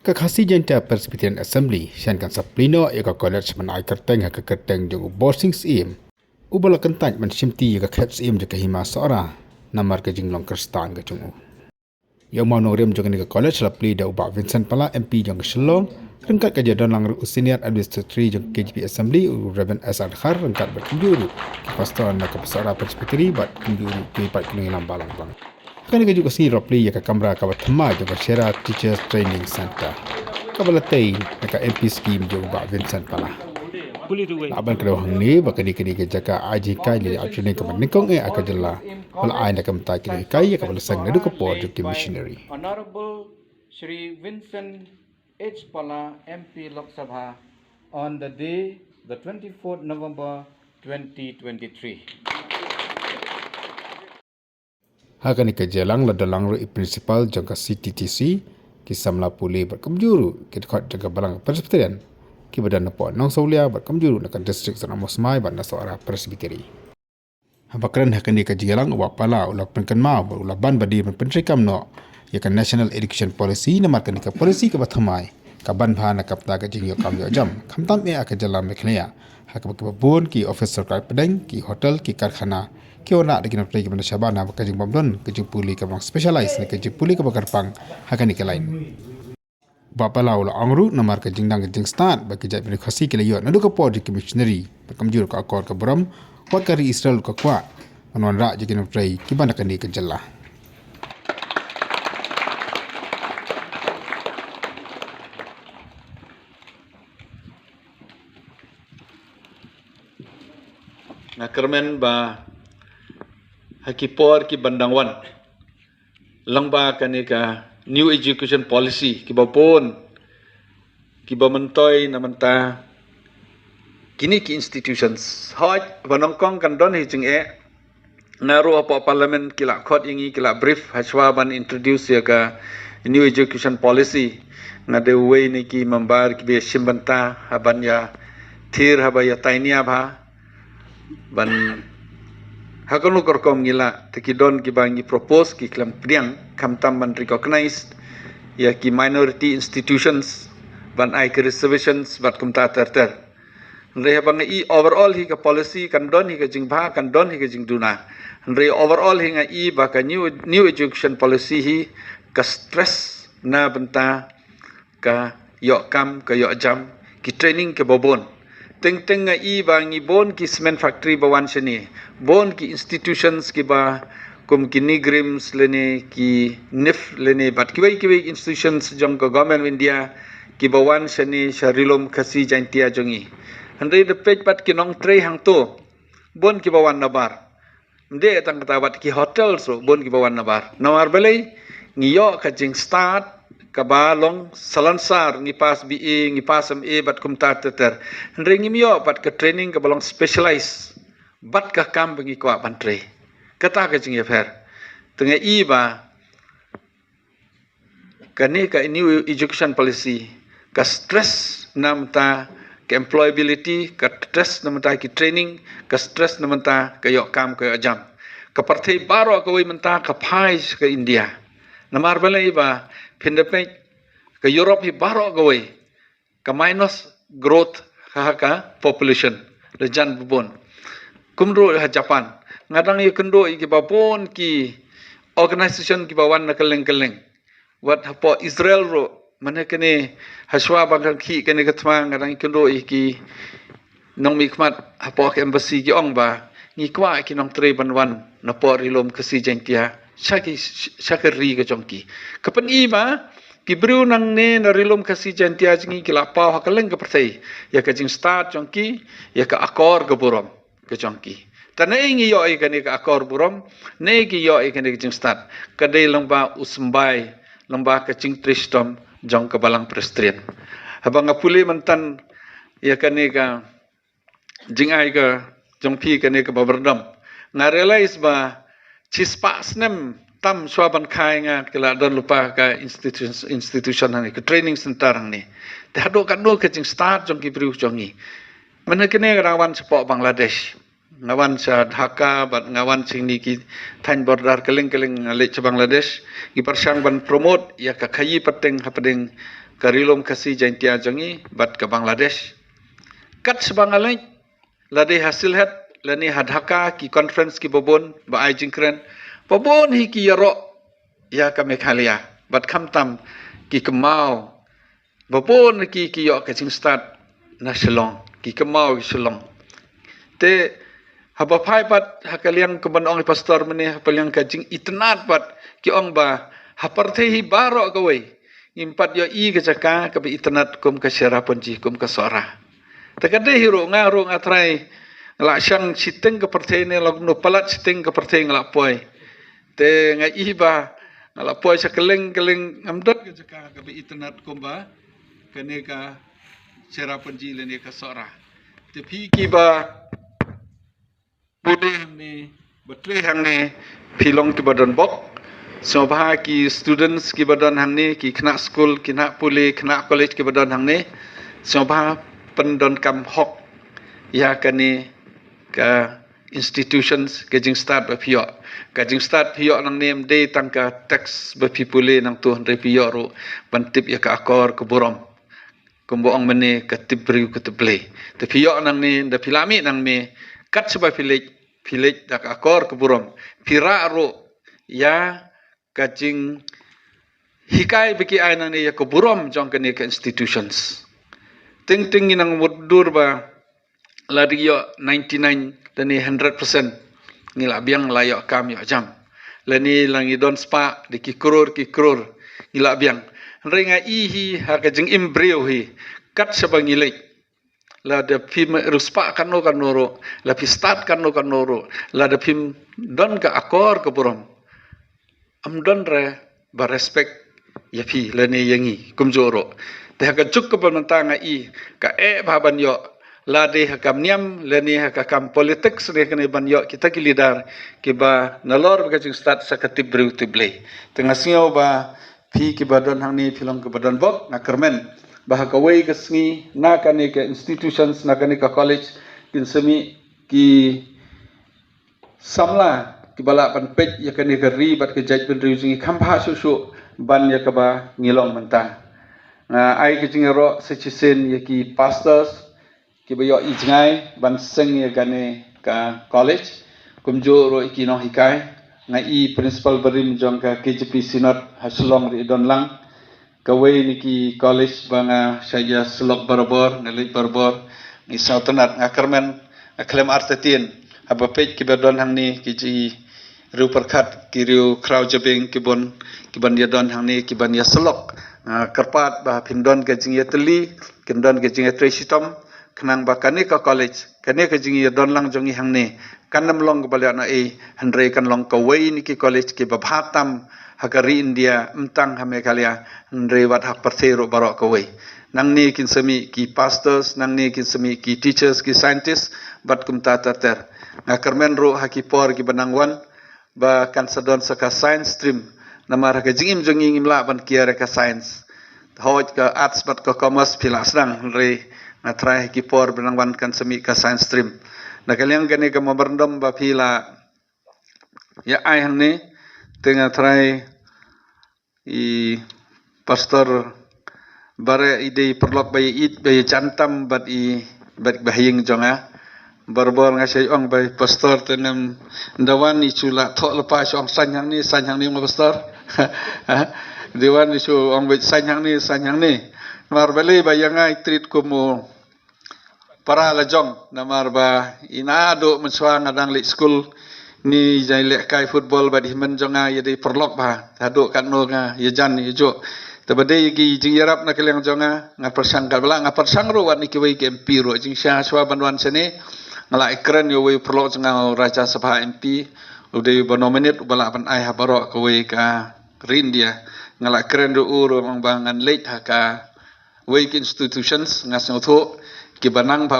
Kakasi jenta Presbyterian Assembly sian kan saplino ya ka college man ai kerteng ha ka kerteng jong boarding sim. Ubala kentan man simti ya ka khat sim ja ka hima sora namar ka jinglong kerstan ka jungu. Yang mau rem jong ni ka college la pli da uba Vincent Pala MP jong Shillong rengkat ka jadon lang senior administrator jong KGP Assembly Reverend Asad Khar rengkat berkunjuru pastor na ka pasara Presbyteri bat kunjuru ke pat kuning balang bang. Kani ka juga si Ropli ya ka kamera ka batma jo ka Shera Teachers Training Center. Ka balatay na ka MP scheme jo ba Vincent Pala. Aban ka hang ni ba kani ka jaka aji kai ni actually ka nikong aka jalla. Wala ay na ka mata kini kai ka balasang na ko po jo ki missionary. Honorable Shri Vincent H. Pala MP Lok Sabha on the day the 24th November 2023. Hakani ka jelang la dalang ro principal jangka CTTC ki samla puli berkamjuru ki dekat jangka balang Presbyterian ki badan napo nong saulia berkamjuru nak district sana mosmai ban nasara Presbyteri. Habakran hakani ka jelang wa pala ulak penkan ma ulak ban badi pentrikam no ya ka National Education Policy na markan ka policy ka bathamai ka ban bha na kapta ka jingyo kam yo jam khamtam me aka jalam mekhneya hak babon ki officer ka pedang ki hotel ki karkhana Kyo nak dikina play kepada Syabana kajing bomdon kajing puli ke bang specialize ni kajing puli ke bakarpang hakan ni ke lain. Bapa lau la angru namar kajing dang kajing start bagi jat bini khasi ke layot nadu ke po di missionary bakamjur ke akor ke beram wat kari Israel ke kuat manuan rak jikina play kibana kani ke jelah. Nah kermen ba hakipor ki bandangwan langba kani ka new education policy ki bapon ki bamentoi namanta kini ki institutions hoj banongkong kan don hi jing naru apa parliament kila khot ingi kila brief hachwa ban introduce ya ka new education policy na de way ni ki membar ki be simbanta haban ya thir haba ya tainia bha ban hakonu korkom ngila tekidon ki bangi propose ki klam priang kamtam ban recognized ya ki minority institutions ban ai ki reservations bat kumta terter re bang i overall hi ka policy kan don hi ka jingba kan don hi ka jingduna re overall hi nga i ba ka new education policy hi ka stress na benta ka yo kam ka yo jam ki training ke bobon teng nga i bangi bon ki cement factory bawan sini bon ki institutions ki ba kum ki nigrims lene ki nif lene bat ki wei institutions jong ko government India ki bawan sini sharilom khasi jantia jongi handai de page pat ki nong trei hang to bon ki bawan nabar mde tang kata bat ki hotel so bon ki bawan nabar nawar belai ngiyo ka jing start kabalong salansar ngi pas BA ngi pas MA bat kumta teter ringi mio bat ke training kabalong specialize bat ka kam ngi kwa bantre kata ka jing yafer tenge i ba kane ka new education policy ka stress namta ka employability ka stress namta ki training ka stress namta ka yo kam ka jam ka parthai baro ka wi menta ka phai ka India namar balai ba Philippines ke Europe hi baro gawe ka minus growth ka population le jan bubon kumro ha Japan ngadang ye kendo ki babon ki organization ki bawan na keleng wat hapo Israel ro mane kene haswa bang ki kene katma ngadang kendo ki nong mikmat hapo ke embassy ki ong ba ngi kwa ki nong tre banwan na por ilom kasi jengtia syakiri ke jongki kapan i ba ki bru nang ne na rilom kasi jantia jingi kila pau hakaleng ke pertai ya ka jing start jongki ya ka akor ke burom ke jongki tana ingi yo i kani ka akor burom ne ki yo i kani ke jing start kadai lomba usmbai lomba ke jing tristom jong ke balang prestrian habang apuli mantan ya kani ka jing ai ka jongpi kani ka baberdam na realize ba cispa snem tam swaban khai nga kila don lupa ka institution hani ke training center hani ta do kan do ke jing start jong ki bru jongi mana kene rawan sepo Bangladesh ngawan sa Dhaka bat ngawan sing ni ki than border keleng le Bangladesh ki persang ban promote ya ka khayi pateng hapadeng karilom kasi jaintia jangi bat ke Bangladesh. Kat sebangalai lade hasil het lani hadhaka ki conference ki bobon ba ai jingkren bobon hi ki yaro ya ka Meghalaya bat khamtam ki kemau bobon ki yo ka jing start na Shillong ki kemau ki Shillong te haba phai pat hakaliang kebanong pastor mene hapaliang ka jing itnat pat ki ong ba haparte hi baro ka wei impat yo I ke jaka ka bi itnat kum ka syara ponji kum ka sora takade hiro ngaro ngatrai la syang siteng ke pertene la no palat siteng ke pertene la poi te ngai iba la poi sakeleng keleng amdot ke jaka ka bi itnat kumba kene ka syara ponji le ne ka sora te phi ki ba bude ni betle hang ni philong ki badon bok sobha ki students ki badon hang ni ki khna school ki na puli khna college ki badon hang ni sobha pendon kam hok ya kani ka institutions ke jing start ba phio ka jing start phio nang nem de tangka tax ba pipule nang tu re phio ro bantip ya ka akor ke borom kumboong mene ka tibri ku teble te phio nang ni da filami nang me kat seba village da ka akor ke borom pira ro ya ka jing hikai biki ai nang ni ya ke borom jong kani ka institutions ting nang mudur ba ladiyo 99 dani 100% ngila biang layok kam yo jam lani langi don spa di ki kror ngila biang ringa ihi ha ka jing imbrio hi kat sabang ngilai la da phim ruspa kan noro la pi start kan noro la da phim don ka akor ka borom am don re ba respect ya phi lani yangi kumjoro te ka juk ka pamantanga I ka baban yo la de hakam niam lani hakam politics ne kene ban yo kita ki leader ki ba nalor ka jing start sa katib bru tible tengah sio ba phi ki badon hang ni philong ka badon bok na kermen ba ka wei ka sngi na ka ne ka institutions na ka ne ka college kin semi ki samla ki bala pan pej ya ka ne ka ri bat ka jaj ben ri jing khampa su ban ya ka ba ngilong menta na ai ki jing ro sechisen ya ki pastors ki bayo ijngai ban seng ya gane ka college kumjo ro ki no hikai na I principal barim jong ka KJP Sinod haslong ri donlang ka wei ni ki college banga saya slok barbor ngelit barbor ni sautanat ngakermen aklem artetin aba pej ki badon hang ni ki ji ru perkhat ki ru kraw jabing ki ban ya don hang ni ki ban ya slok kerpat ba pindon ke jing ya teli kindon ke jing ya tresitom kenang bakane ka college kane ka jingi don lang jongi hang ne kanam long ka bala na handre kan long ka wei ni ki college ki babhatam hakari India mtang ha Meghalaya handre wat hak perthero barok ka wei nang ni kin semi ki pastors nang ni kin semi ki teachers ki scientists bat kumta ter nga kermen ro haki por ki banangwan ba kan sadon saka science stream namar ka jingim jongi ngimla ban kiara ka science hoj ka arts bat ka commerce pila sedang re na try ki por benangwan kan semi ka science stream na kaliang gani ka mabarndom ba pila ya ai hang ni tengah try I pastor bare ide perlok bayi it bayi cantam bat bahing jonga barbor ngasai ong bayi pastor tenem ndawan chula thok lepas ong sanyang ni mo pastor dewan isu ong bayi sanyang ni mar bali bayangai treat kumu para lajong namar ba inado mensuang adang lek school ni jai lek kai football ba di menjonga ya di perlok ba aduk kan no nga ya jan ya jo tabade gi jing yarap na keleng jonga nga persang kal bala nga persang ro wat ni ki wei MP ro jing sha swa banwan sene ngala ekran yo wei perlok jonga raja sabha MP ude ba nominate bala pan ai ha baro ko wei ka rindia ngala ekran ro uro mang bangan lek ha ka wei institutions ngasno tho ki banang